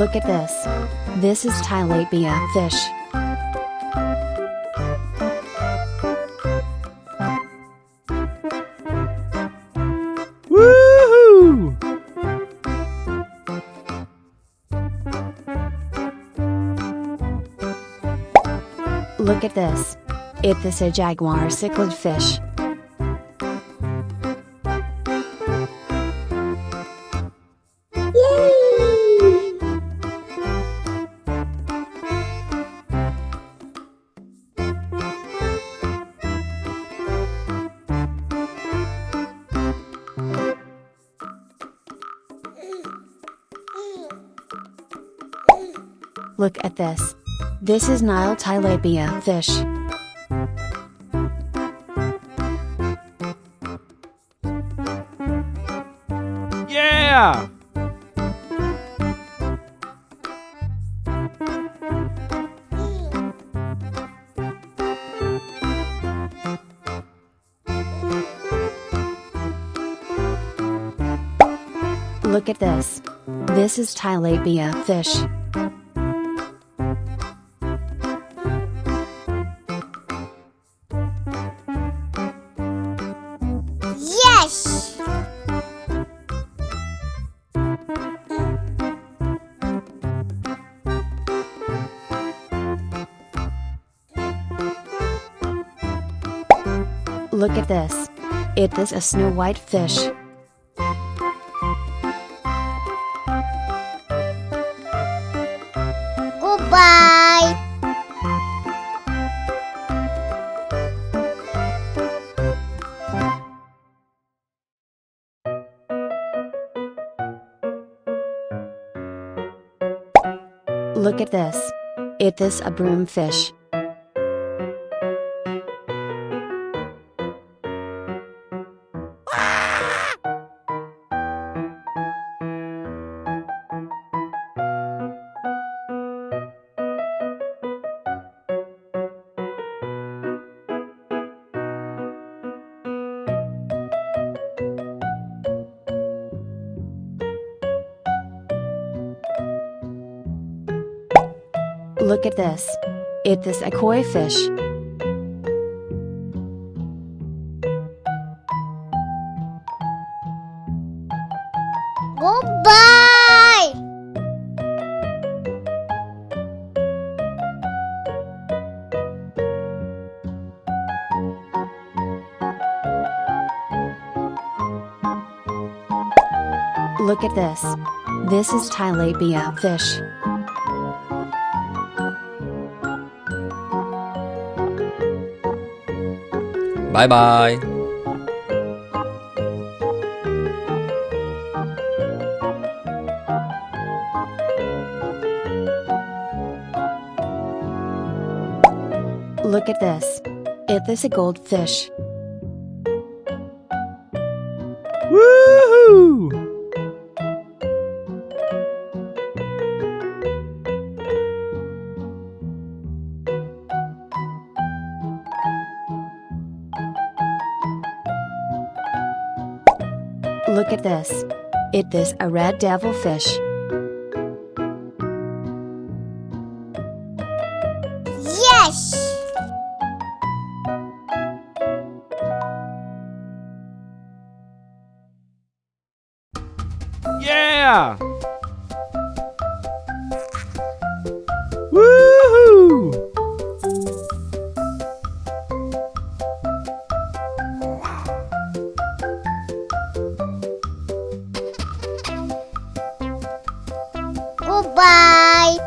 Look at this. This is tilapia fish. Woohoo! Look at this. It is a jaguar cichlid fish. Look at this. This is Nile tilapia fish. Yeah! Look at this. This is tilapia fish. Yes! Look at this. It is a snow white fish. Goodbye! Look at this. It is a broom fish. Look at this. It is a koi fish. Goodbye! Look at this. This is tilapia fish. Bye bye. Look at this. It is a goldfish. Woohoo! Look at this. It is a red devilfish. Yes! Yeah! Woohoo! Goodbye!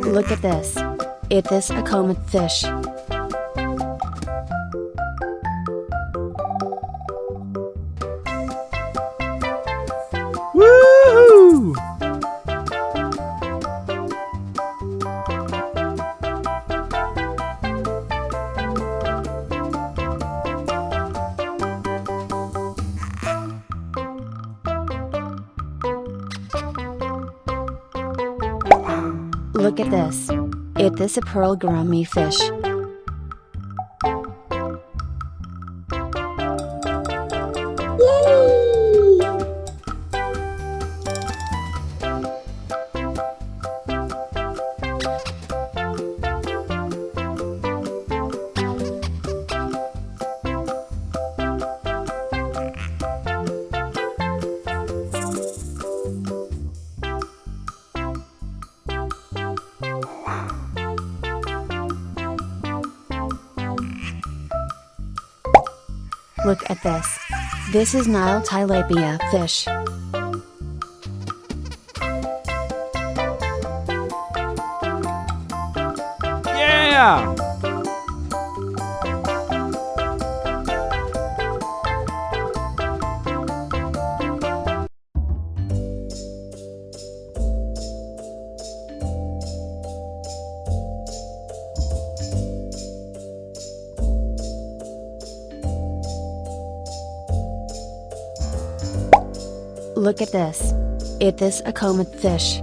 Look at this. It is a comet fish. Woohoo! Look at this. It is a pearl gourami fish. Look at this. This is Nile tilapia fish. Yeah! Look at this. It is a comet fish.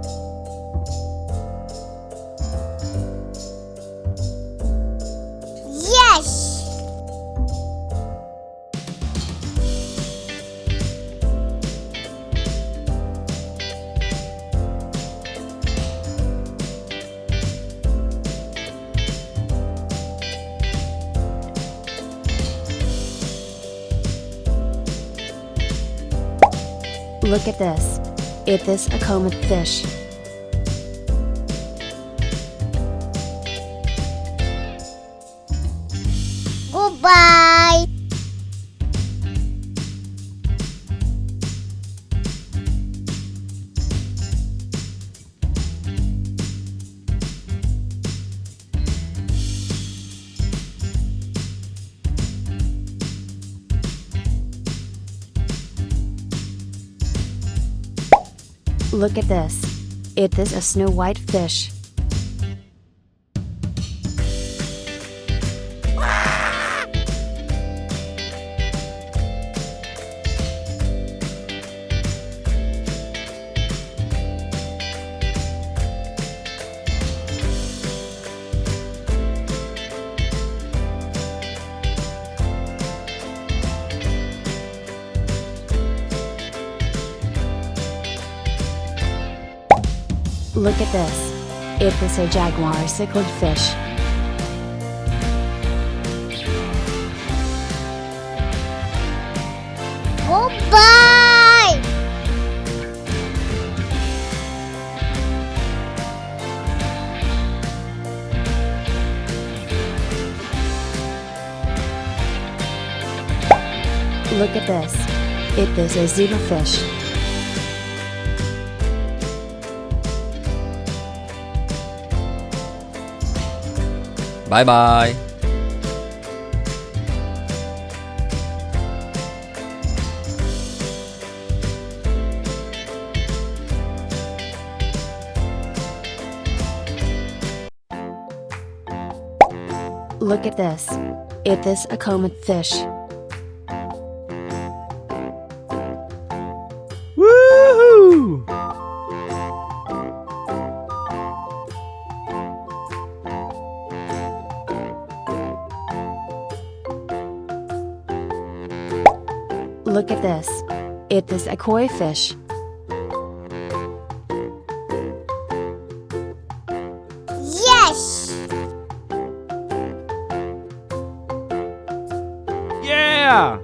Yes! Look at this. It is a comet fish. Goodbye! Look at this. It is a snow white fish. Look at this. It is a jaguar cichlid fish. Goodbye! Look at this. It is a zebra fish. Bye bye. Look at this. It is a comet fish. Woohoo! Look at this. It is a koi fish. Yes! Yeah!